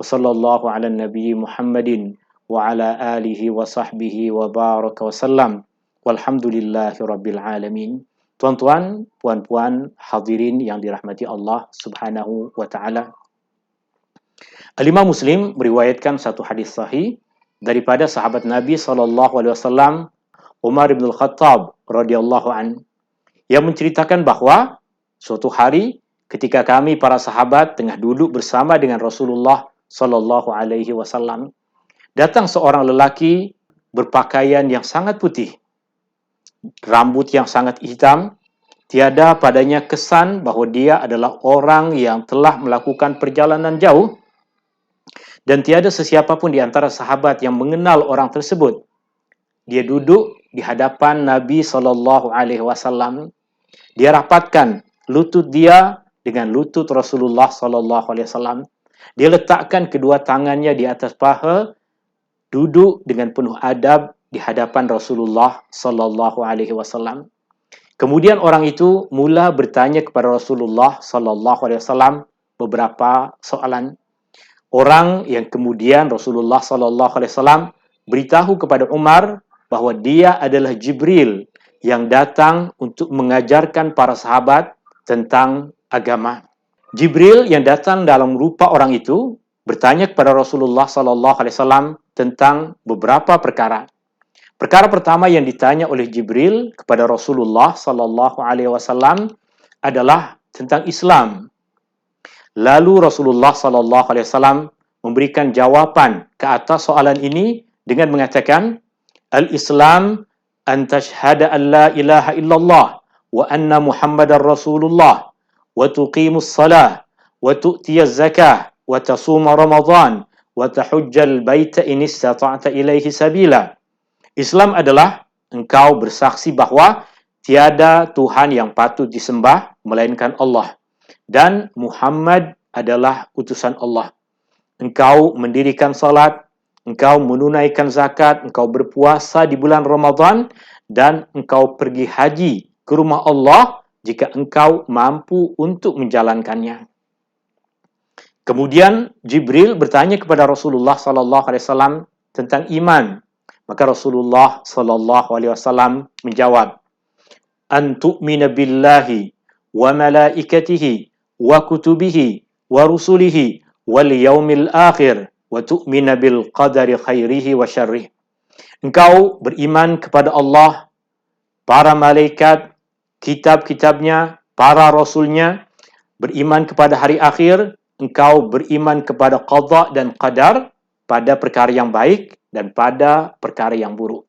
Wa sallallahu ala nabi Muhammadin wa ala alihi wa sahbihi wa baraka wa sallam. Walhamdulillahi rabbil alamin. Tuan-tuan, puan-puan, hadirin yang dirahmati Allah Subhanahu wa taala. Al-Imam Muslim meriwayatkan satu hadis sahih daripada sahabat Nabi SAW, Umar bin Al-Khattab radhiyallahu an, yang menceritakan bahawa suatu hari ketika kami para sahabat tengah duduk bersama dengan Rasulullah SAW, datang seorang lelaki berpakaian yang sangat putih, rambut yang sangat hitam, tiada padanya kesan bahawa dia adalah orang yang telah melakukan perjalanan jauh, dan tiada sesiapa pun di antara sahabat yang mengenal orang tersebut. Dia duduk di hadapan Nabi SAW. Dia rapatkan lutut dia dengan lutut Rasulullah SAW. Dia letakkan kedua tangannya di atas paha, duduk dengan penuh adab di hadapan Rasulullah SAW. Kemudian orang itu mula bertanya kepada Rasulullah SAW beberapa soalan. Orang yang kemudian Rasulullah SAW beritahu kepada Umar bahawa dia adalah Jibril yang datang untuk mengajarkan para sahabat tentang agama. Jibril yang datang dalam rupa orang itu bertanya kepada Rasulullah SAW tentang beberapa perkara. Perkara pertama yang ditanya oleh Jibril kepada Rasulullah SAW adalah tentang Islam. Lalu Rasulullah SAW memberikan jawapan ke atas soalan ini dengan mengatakan, Al-Islam an tashhada an la ilaha illallah wa anna Muhammadar Rasulullah wa tuqimus salah wa tu'tiyaz zakah wa tasuma Ramadan wa tahujjal baita in istata'ta ilaihi sabila. Islam adalah engkau bersaksi bahawa tiada Tuhan yang patut disembah melainkan Allah, dan Muhammad adalah utusan Allah. Engkau mendirikan salat, engkau menunaikan zakat, engkau berpuasa di bulan Ramadan, dan engkau pergi haji ke rumah Allah jika engkau mampu untuk menjalankannya. Kemudian Jibril bertanya kepada Rasulullah SAW tentang iman. Maka Rasulullah SAW menjawab, An tu'mina billahi wa malaikatihi wa kutubihi wa rusulihi wal yaumil akhir wa tu'mina bil qadari khairihi wa syarrih. Engkau beriman kepada Allah, para malaikat, kitab-kitabnya, para rasulnya, beriman kepada hari akhir, engkau beriman kepada qada dan qadar, pada perkara yang baik dan pada perkara yang buruk.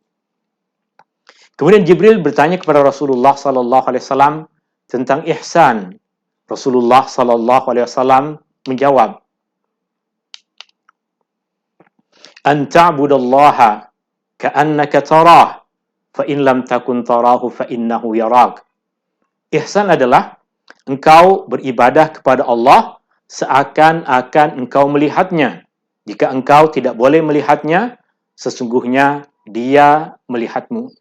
Kemudian Jibril bertanya kepada Rasulullah SAW tentang ihsan. Rasulullah SAW menjawab, An ta'budallaha ka'annaka tarah, fa in lam takun tarahu fa innahu yarak. Ihsan adalah engkau beribadah kepada Allah seakan-akan engkau melihatnya. Jika engkau tidak boleh melihatnya, sesungguhnya dia melihatmu.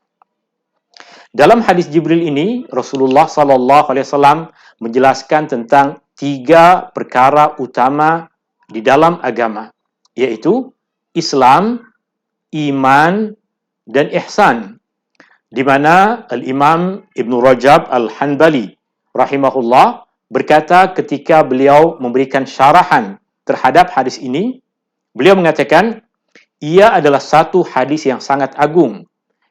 Dalam hadis Jibril ini, Rasulullah SAW menjelaskan tentang 3 perkara utama di dalam agama, yaitu Islam, iman, dan ihsan. Di mana Al-Imam Ibn Rajab Al-Hanbali rahimahullah berkata ketika beliau memberikan syarahan terhadap hadis ini, beliau mengatakan, ia adalah satu hadis yang sangat agung,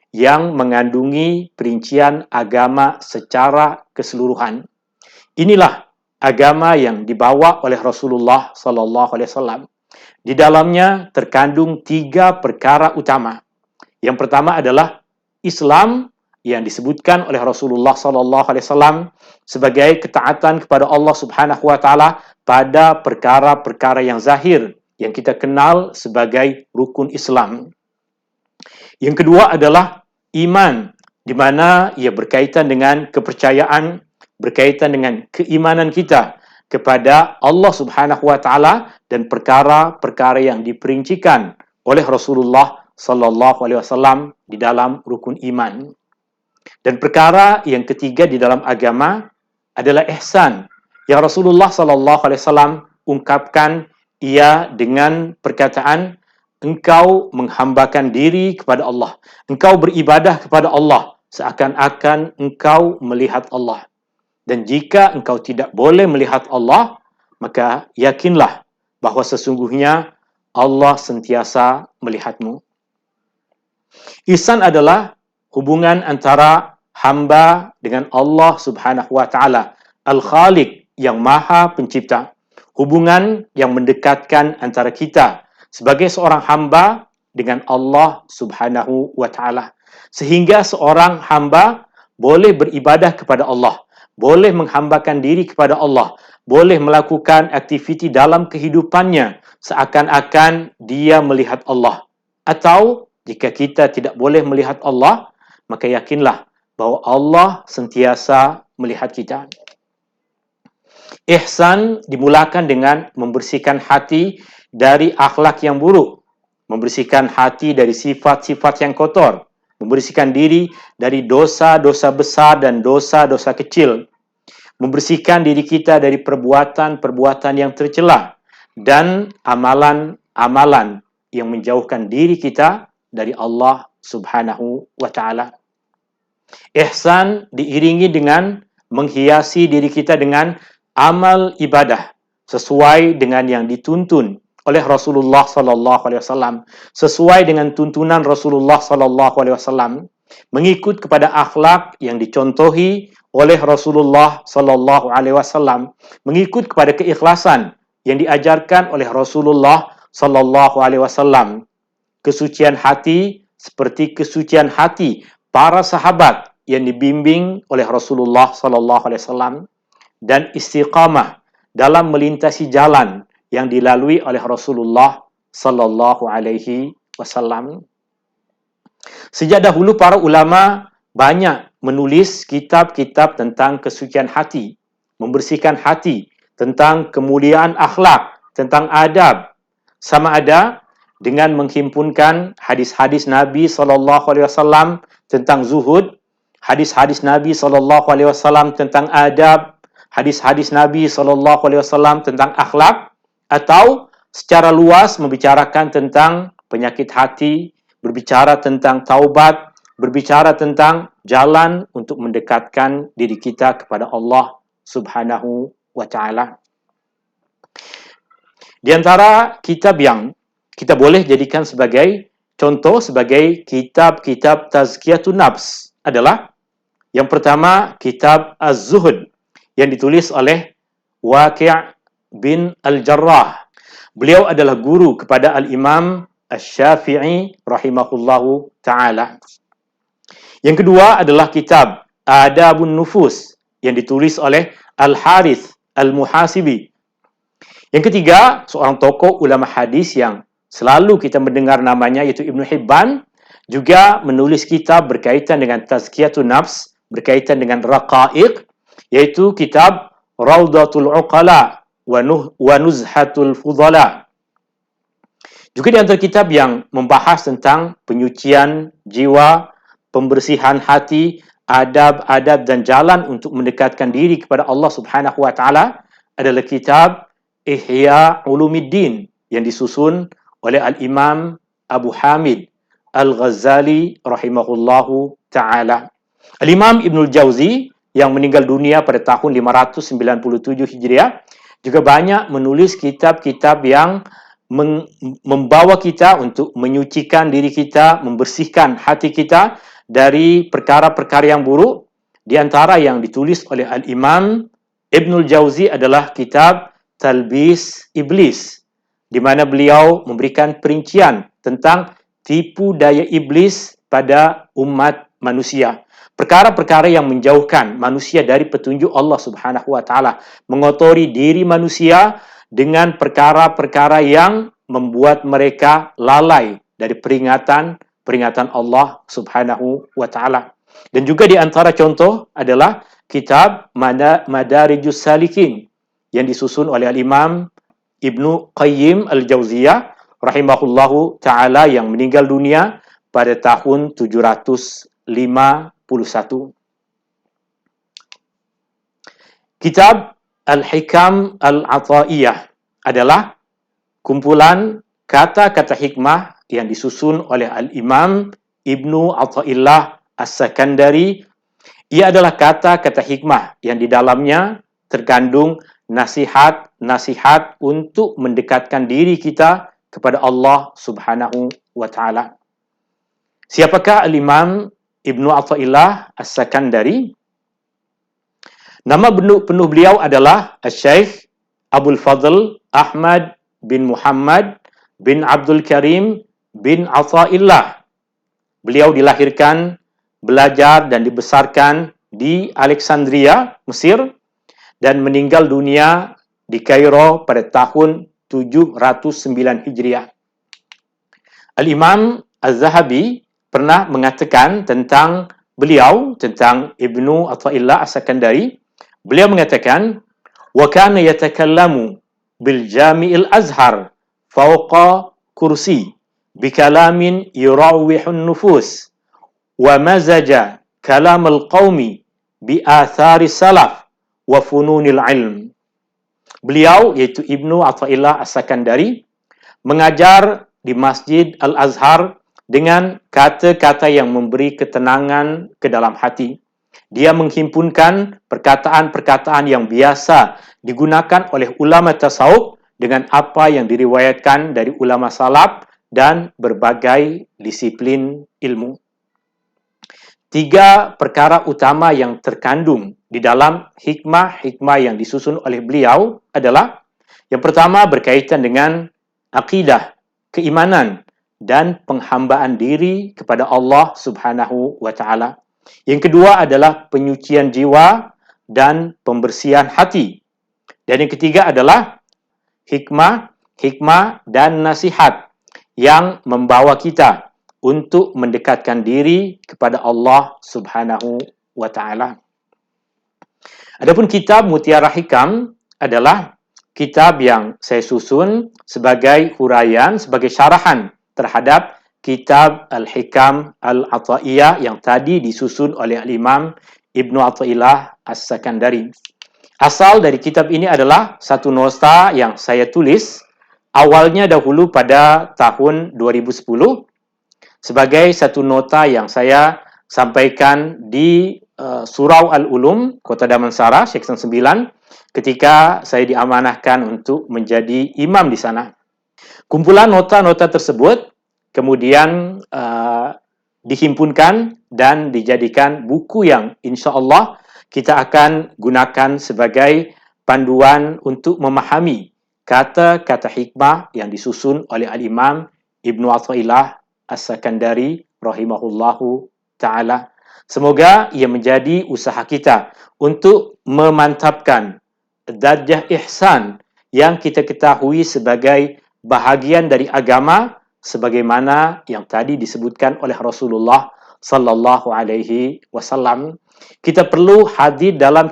yang mengandungi perincian agama secara keseluruhan. Inilah agama yang dibawa oleh Rasulullah SAW. Di dalamnya terkandung 3 perkara utama. Yang pertama adalah Islam, yang disebutkan oleh Rasulullah SAW sebagai ketaatan kepada Allah Subhanahu Wa Taala pada perkara-perkara yang zahir, yang kita kenal sebagai rukun Islam. Yang kedua adalah iman, di mana ia berkaitan dengan kepercayaan, berkaitan dengan keimanan kita kepada Allah Subhanahu Wa Taala dan perkara-perkara yang diperincikan oleh Rasulullah SAW di dalam rukun iman. Dan perkara yang ketiga di dalam agama adalah ihsan, yang Rasulullah SAW ungkapkan, ia dengan perkataan engkau menghambakan diri kepada Allah. Engkau beribadah kepada Allah seakan-akan engkau melihat Allah. Dan jika engkau tidak boleh melihat Allah, maka yakinlah bahawa sesungguhnya Allah sentiasa melihatmu. Ihsan adalah hubungan antara hamba dengan Allah Subhanahu wa taala, Al-Khaliq yang Maha Pencipta. Hubungan yang mendekatkan antara kita sebagai seorang hamba dengan Allah Subhanahu wa taala. Sehingga seorang hamba boleh beribadah kepada Allah, boleh menghambakan diri kepada Allah, boleh melakukan aktiviti dalam kehidupannya seakan-akan dia melihat Allah. Atau jika kita tidak boleh melihat Allah, maka yakinlah bahawa Allah sentiasa melihat kita. Ihsan dimulakan dengan membersihkan hati dari akhlak yang buruk, membersihkan hati dari sifat-sifat yang kotor, membersihkan diri dari dosa-dosa besar dan dosa-dosa kecil, membersihkan diri kita dari perbuatan-perbuatan yang tercela dan amalan-amalan yang menjauhkan diri kita dari Allah Subhanahu wa taala. Ihsan diiringi dengan menghiasi diri kita dengan amal ibadah sesuai dengan yang dituntun oleh Rasulullah sallallahu alaihi wasallam, sesuai dengan tuntunan Rasulullah sallallahu alaihi wasallam, mengikut kepada akhlak yang dicontohi oleh Rasulullah sallallahu alaihi wasallam, mengikut kepada keikhlasan yang diajarkan oleh Rasulullah sallallahu alaihi wasallam, kesucian hati seperti kesucian hati para sahabat yang dibimbing oleh Rasulullah sallallahu alaihi wasallam, dan istiqamah dalam melintasi jalan yang dilalui oleh Rasulullah sallallahu alaihi wasallam. Sejak dahulu para ulama banyak menulis kitab-kitab tentang kesucian hati, membersihkan hati, tentang kemuliaan akhlak, tentang adab, sama ada dengan menghimpunkan hadis-hadis Nabi sallallahu alaihi wasallam tentang zuhud, hadis-hadis Nabi sallallahu alaihi wasallam tentang adab, hadis-hadis Nabi sallallahu alaihi wasallam tentang akhlak, atau secara luas membicarakan tentang penyakit hati, berbicara tentang taubat, berbicara tentang jalan untuk mendekatkan diri kita kepada Allah Subhanahu wa taala. Di antara kitab yang kita boleh jadikan sebagai contoh, sebagai kitab-kitab tazkiyatun nafs adalah yang pertama, kitab Az-Zuhud yang ditulis oleh Waqi' bin Al-Jarrah. Beliau adalah guru kepada Al-Imam Asy-Syafi'i rahimahullahu ta'ala. Yang kedua adalah kitab Adabun Nufus yang ditulis oleh Al-Harith Al-Muhasibi. Yang ketiga, seorang tokoh ulama hadis yang selalu kita mendengar namanya, yaitu Ibnu Hibban, juga menulis kitab berkaitan dengan tazkiyatun nafs, berkaitan dengan raqaiq, yaitu kitab Raudatul Uqala wa Nuzhatul Fudala. Juga di antara kitab yang membahas tentang penyucian jiwa, pembersihan hati, adab-adab dan jalan untuk mendekatkan diri kepada Allah Subhanahu wa taala adalah kitab Ihya Ulumuddin yang disusun oleh Al-Imam Abu Hamid Al-Ghazali rahimahullahu ta'ala. Al-Imam Ibnul Jauzi yang meninggal dunia pada tahun 597 Hijriah juga banyak menulis kitab-kitab yang membawa kita untuk menyucikan diri kita, membersihkan hati kita dari perkara-perkara yang buruk. Di antara yang ditulis oleh Al-Imam Ibnul Jauzi adalah kitab Talbis Iblis, di mana beliau memberikan perincian tentang tipu daya iblis pada umat manusia. Perkara-perkara yang menjauhkan manusia dari petunjuk Allah Subhanahu wa taala, mengotori diri manusia dengan perkara-perkara yang membuat mereka lalai dari peringatan Allah Subhanahu wa taala. Dan juga di antara contoh adalah kitab Madarijus Salikin yang disusun oleh Al-Imam Ibnu Qayyim Al-Jauziyah rahimahullahu ta'ala yang meninggal dunia pada tahun 751. Kitab Al-Hikam Al-Ata'iyah adalah kumpulan kata-kata hikmah yang disusun oleh Al-Imam Ibnu Athaillah As-Sakandari. Ia adalah kata-kata hikmah yang di dalamnya terkandung nasihat-nasihat untuk mendekatkan diri kita kepada Allah Subhanahu wa taala. Siapakah Al-Imam Ibnu Athaillah As-Sakandari? Nama penuh beliau adalah Syekh Abdul Fadl Ahmad bin Muhammad bin Abdul Karim bin Athaillah. Beliau dilahirkan, belajar dan dibesarkan di Alexandria, Mesir, dan meninggal dunia di Kairo pada tahun 709 Hijriah. Al-Imam Az-Zahabi pernah mengatakan tentang beliau, tentang Ibnu Athaillah As-Sakandari. Beliau mengatakan, wa kana yatakallamu bil Jami'il Azhar fawqa kursi bikalamin yurawihun nufus wa mazaja kalam al-qawmi bi athari salaf wa fununil ilm. Beliau, yaitu Ibnu Athaillah As-Sakandari, mengajar di Masjid Al-Azhar dengan kata-kata yang memberi ketenangan ke dalam hati. Dia menghimpunkan perkataan-perkataan yang biasa digunakan oleh ulama tasawuf dengan apa yang diriwayatkan dari ulama salaf dan berbagai disiplin ilmu. 3 perkara utama yang terkandung di dalam hikmah-hikmah yang disusun oleh beliau adalah, yang pertama berkaitan dengan akidah, keimanan, dan penghambaan diri kepada Allah Subhanahu wa taala. Yang kedua adalah penyucian jiwa dan pembersihan hati. Dan yang ketiga adalah hikmah dan nasihat yang membawa kita untuk mendekatkan diri kepada Allah Subhanahu wa taala. Adapun kitab Mutiara Hikam adalah kitab yang saya susun sebagai huraian, sebagai syarahan terhadap kitab Al-Hikam Al-Athaiyah yang tadi disusun oleh Al-Imam Ibnu Athaillah As-Sakandari. Asal dari kitab ini adalah satu nota yang saya tulis awalnya dahulu pada tahun 2010 sebagai satu nota yang saya sampaikan di Surau Al-Ulum, Kota Damansara, Seksyen 9, ketika saya diamanahkan untuk menjadi imam di sana. Kumpulan nota-nota tersebut kemudian dihimpunkan dan dijadikan buku yang insya Allah kita akan gunakan sebagai panduan untuk memahami kata-kata hikmah yang disusun oleh Al-Imam Ibnu Athaillah As-Sakandari rahimahullahu ta'ala. Semoga ia menjadi usaha kita untuk memantapkan darjah ihsan yang kita ketahui sebagai bahagian dari agama, sebagaimana yang tadi disebutkan oleh Rasulullah sallallahu alaihi wasallam. Kita perlu hadir dalam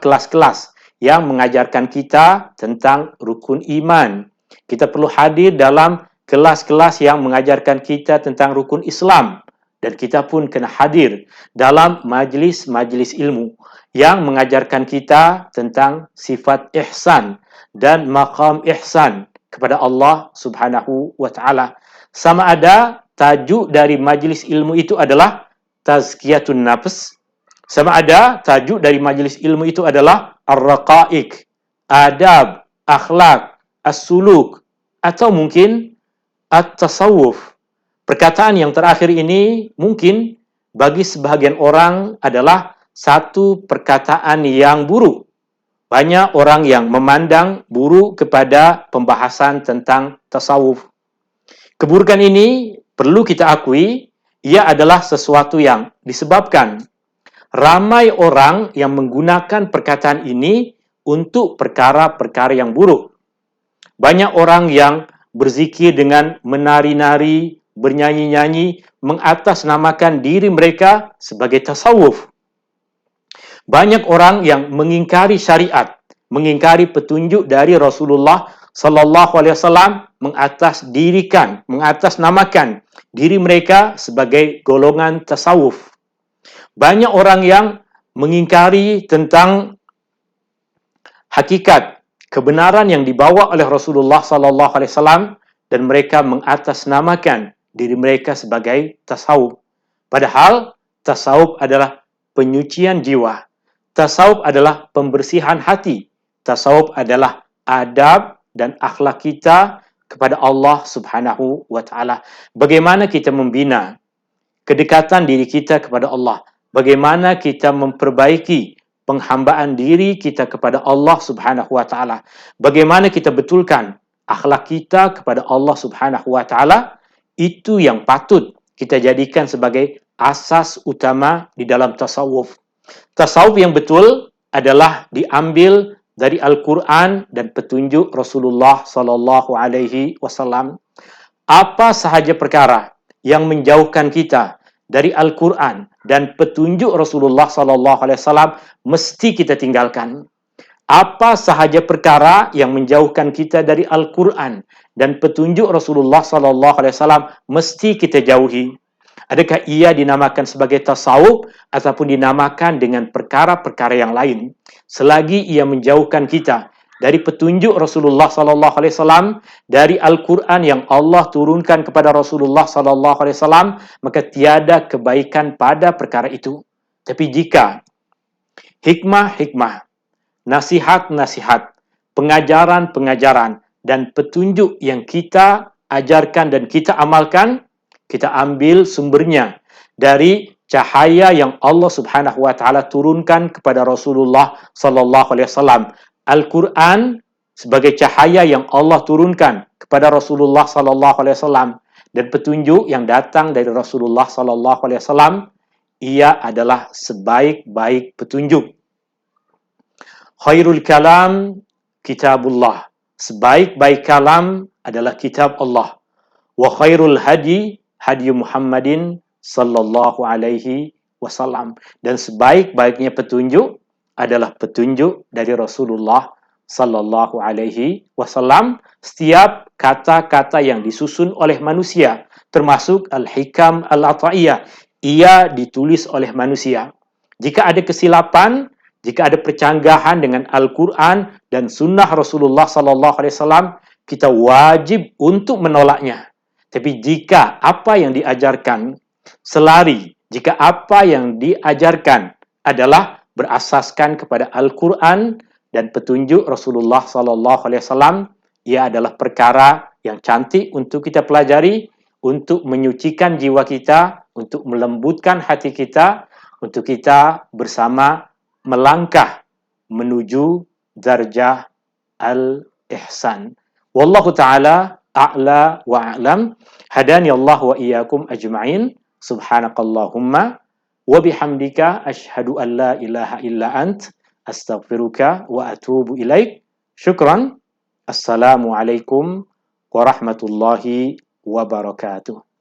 kelas-kelas yang mengajarkan kita tentang rukun iman. Kita perlu hadir dalam kelas-kelas yang mengajarkan kita tentang rukun Islam, dan kita pun kena hadir dalam majlis-majlis ilmu yang mengajarkan kita tentang sifat ihsan dan maqam ihsan kepada Allah Subhanahu wa taala. Sama ada tajuk dari majlis ilmu itu adalah tazkiyatun nafs, sama ada tajuk dari majlis ilmu itu adalah ar-raqaiq, adab, akhlak, as-suluk, atau mungkin at-tasawuf. Perkataan yang terakhir ini mungkin bagi sebahagian orang adalah satu perkataan yang buruk. Banyak orang yang memandang buruk kepada pembahasan tentang tasawuf. Keburukan ini perlu kita akui, ia adalah sesuatu yang disebabkan ramai orang yang menggunakan perkataan ini untuk perkara-perkara yang buruk. Banyak orang yang berzikir dengan menari-nari, bernyanyi-nyanyi, mengatasnamakan diri mereka sebagai tasawuf. Banyak orang yang mengingkari syariat, mengingkari petunjuk dari Rasulullah sallallahu alaihi wasallam, mengatasnamakan diri mereka sebagai golongan tasawuf. Banyak orang yang mengingkari tentang hakikat kebenaran yang dibawa oleh Rasulullah sallallahu alaihi wasallam dan mereka mengatasnamakan diri mereka sebagai tasawuf. Padahal tasawuf adalah penyucian jiwa. Tasawuf adalah pembersihan hati. Tasawuf adalah adab dan akhlak kita kepada Allah Subhanahu wa taala. Bagaimana kita membina kedekatan diri kita kepada Allah? Bagaimana kita memperbaiki penghambaan diri kita kepada Allah Subhanahu wa taala? Bagaimana kita betulkan akhlak kita kepada Allah Subhanahu wa taala? Itu yang patut kita jadikan sebagai asas utama di dalam tasawuf. Tasawuf yang betul adalah diambil dari Al-Quran dan petunjuk Rasulullah sallallahu alaihi wasallam. Apa sahaja perkara yang menjauhkan kita dari Al-Quran dan petunjuk Rasulullah sallallahu alaihi wasallam mesti kita tinggalkan. Apa sahaja perkara yang menjauhkan kita dari Al-Quran dan petunjuk Rasulullah sallallahu alaihi wasallam mesti kita jauhi. Adakah ia dinamakan sebagai tasawuf ataupun dinamakan dengan perkara-perkara yang lain? Selagi ia menjauhkan kita dari petunjuk Rasulullah sallallahu alaihi wasallam, dari Al-Quran yang Allah turunkan kepada Rasulullah sallallahu alaihi wasallam, maka tiada kebaikan pada perkara itu. Tapi jika hikmah-hikmah, nasihat-nasihat, pengajaran-pengajaran dan petunjuk yang kita ajarkan dan kita amalkan, kita ambil sumbernya dari cahaya yang Allah Subhanahu wa taala turunkan kepada Rasulullah sallallahu alaihi wasallam. Al-Quran sebagai cahaya yang Allah turunkan kepada Rasulullah sallallahu alaihi wasallam dan petunjuk yang datang dari Rasulullah sallallahu alaihi wasallam, ia adalah sebaik-baik petunjuk. Khairul kalam kitabullah. Sebaik-baik kalam adalah kitab Allah. Wa khairul hadi hadi Muhammadin sallallahu alaihi wasallam. Dan sebaik-baiknya petunjuk adalah petunjuk dari Rasulullah sallallahu alaihi wasallam. Setiap kata-kata yang disusun oleh manusia, termasuk al-hikam al-ata'iyah, ia ditulis oleh manusia. Jika ada kesilapan, jika ada percanggahan dengan Al-Quran dan sunnah Rasulullah sallallahu alaihi wasallam, kita wajib untuk menolaknya. Tapi jika apa yang diajarkan selari, jika apa yang diajarkan adalah berasaskan kepada Al-Quran dan petunjuk Rasulullah sallallahu alaihi wasallam, ia adalah perkara yang cantik untuk kita pelajari, untuk menyucikan jiwa kita, untuk melembutkan hati kita, untuk kita bersama melangkah menuju darjah al-ihsan. Wallahu ta'ala a'la wa a'lam. Hadani Allah wa iyyakum ajma'in. Subhanakallahumma wa bihamdika asyhadu an la ilaha illa ant astaghfiruka wa atubu ilaik. Syukran. Assalamualaikum warahmatullahi wabarakatuh.